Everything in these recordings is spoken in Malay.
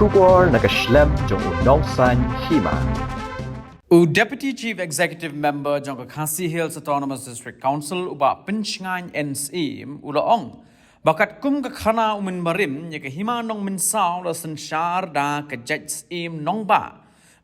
Shubor nakaslem jong unongsan hima. Deputy Chief Executive Member jong Khasi Hills Autonomous District Council uba pencngan NSIM ulaong bakat kum ka khana umin marim ya ka hima nong min saw la sanshar da ka judge im nong ba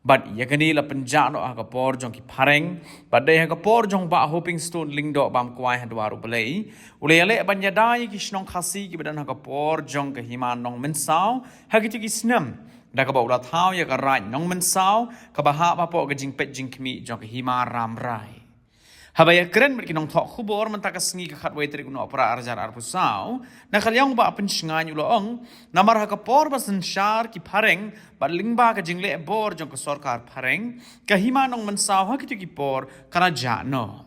but yakani la penjano aga por jong ki pareng but de ha por jong ba hoping stone lingdo bam kwai handwaru belai ulele banyadai ki snong khasi ki badan ha por jong ka hima nong min saw ha ki snam da ka bau la thau ya ka rai nong men sao ka ba ha ba po ka jing pet jing kmi jong ka hima ram rai habaya keren mer ki nong tho khubor man ta ka sngi ka khat wai tri kuno opera arjar ar pu sao na khalyang ba pen shngan ulo ong namar ha ka por ba sanshar ki phareng ba lingba ka jingle bor jong ka sarkar phareng ka hima nong men sao ha ki ki por kana ja no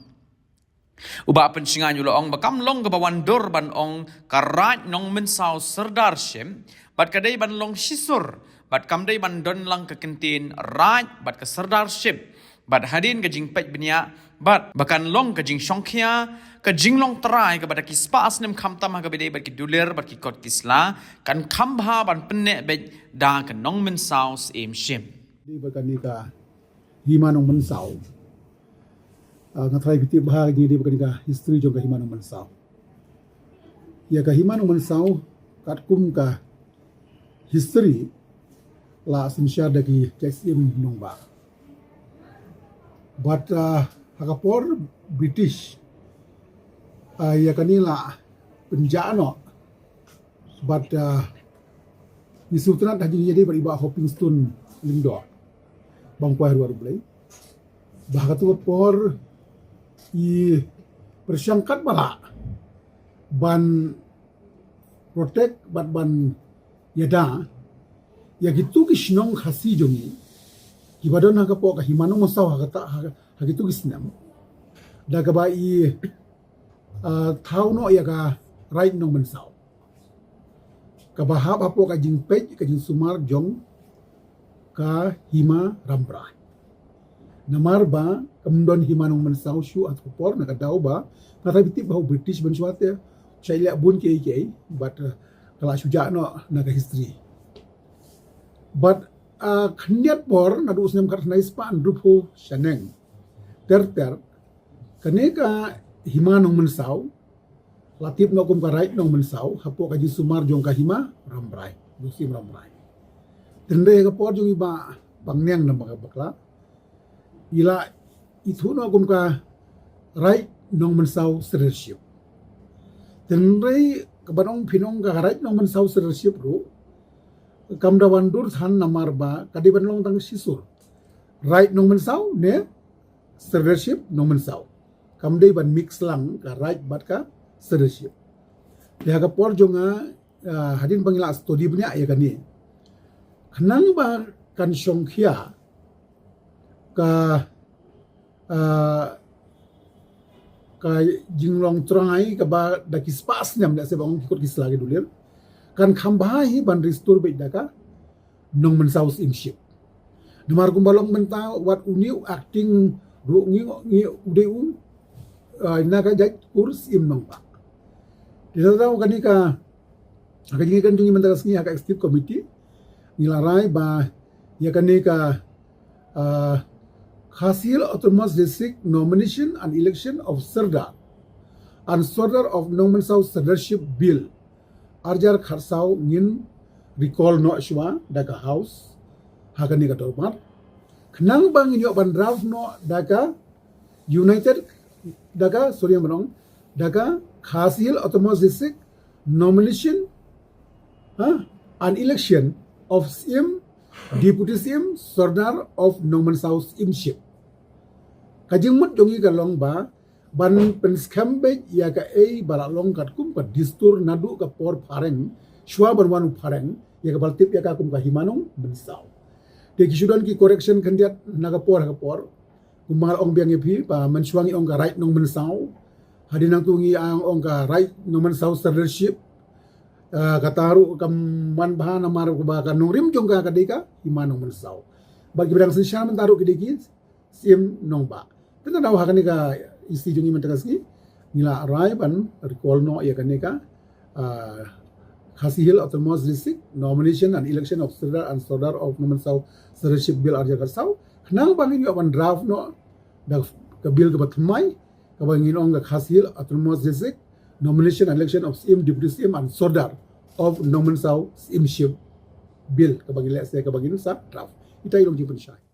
uba pensingan ulo ong bakam long ka bawan dor ban ong karat nong men sao serdar shem bat kadai ban long shisur bat kamdai ban don lang ke kentin raj bat ke serdarship bat hadin ke jing pej benya bat bakan long ke jing shongkhia ke jing long trai ke bat ki spas nem kham tam ha ke bidai bat ki duler bat ki kot kisla kan khambha ban penne be da ke nong men saus em shim di bakan ni ka hima nong men sau ngathai biti bahag ni di bakan ni ka history jong ka hima nong men sau ya ka hima nong men sau kat kum ka history la sinsyar dagi Jackson nongba. But hakapor British ya kanila penjano but isutran tadi jadi beriba hopping stone lingdo bangkwai luar belai bahatu por i persangkat bala ban protect ban yada ya gitu kisnong khasi jongi kibadon ha kapo ka himano masaw ha gitu kisnam daga ba i thauno ya ka right nong mensaw ka bahab apo ka jingpej ka jing sumar jong ka hima rambra namar ba kamdon hima nong mensaw shu at kupor na kadau ba kata biti ba British ban suate saya bun ke but kala suja no na ka history but khanyat por na dus nem khat nai spa andrupo shaneng ter kaneka hima nong mensaw latip no kum ka right nong mensaw hapo ka ji sumar jong ka hima rambrai dusim rambrai tende ka por jong iba pangneng na mga bakla ila itu no kum ka right nong mensaw leadership tende kabanong pinong ka right nong mensaw leadership ro kamda wandur than namar ba kadiban long tang sisur right nong mensaw ne leadership nong mensaw kamdai ban mix lang ka right bat ka leadership ya ka por jonga hadin pangila study punya ya kani khnang ba kan songkhia ka ka jinglong trai ka ba daki spas nyam da se bang ikut kisla ge dulir kan khambahi ban restore be daka nong men saus imship dumar kumbalong menta wat uniu acting ru ngi udeu ina ka jaj kurs im nong pa ditaw kani ka akajingi kan tungi menta kasni aka executive committee nilarai ba ya kani ka Khasi Hills Autonomous District Nomination and Election of Sardar and Sardar of Nong Men Sao Leadership Bill Arjar Kharsau ngin recall no shwa daga house hakani ka dormat khnang bang inyo ban draft no daga united daga sorry manong daga Khasi Hills Autonomous District nomination and election of CM deputy CM Sardar of Nong Men Sao imship kajing mut jongi ka long ba ban penskambe ya ka balalong kat kum pa distur nadu ka por pareng shwa banwanu pareng ya ka baltip ya ka kum ka himanong mensaw de kisudan ki correction kandiat naga por kumal ong biang epi pa mensuangi ong ka right nong mensaw hadinang tungi ang ong ka right nong mensaw leadership kataru kam man bahana mar ko ba ka nong rim jong ka kadika himanong mensaw bagi bidang sensyal mentaru kidiki sim nong ba tena daw hakani ka isi jongi mentakas ki nila arrive and recall no ya kaneka Khasi Hill Autonomous District Nomination and Election of Serdar and Sordar of Nomansau Sedership Bill Arja Karsau nang bangin yo awan draft no da ka bill ka batmai ka bangin ong ka Khasi Hill Autonomous District Nomination and Election of CM Deputy CM and Sordar of Nomansau CM Bill ka bangin sa draft itai long jipun syai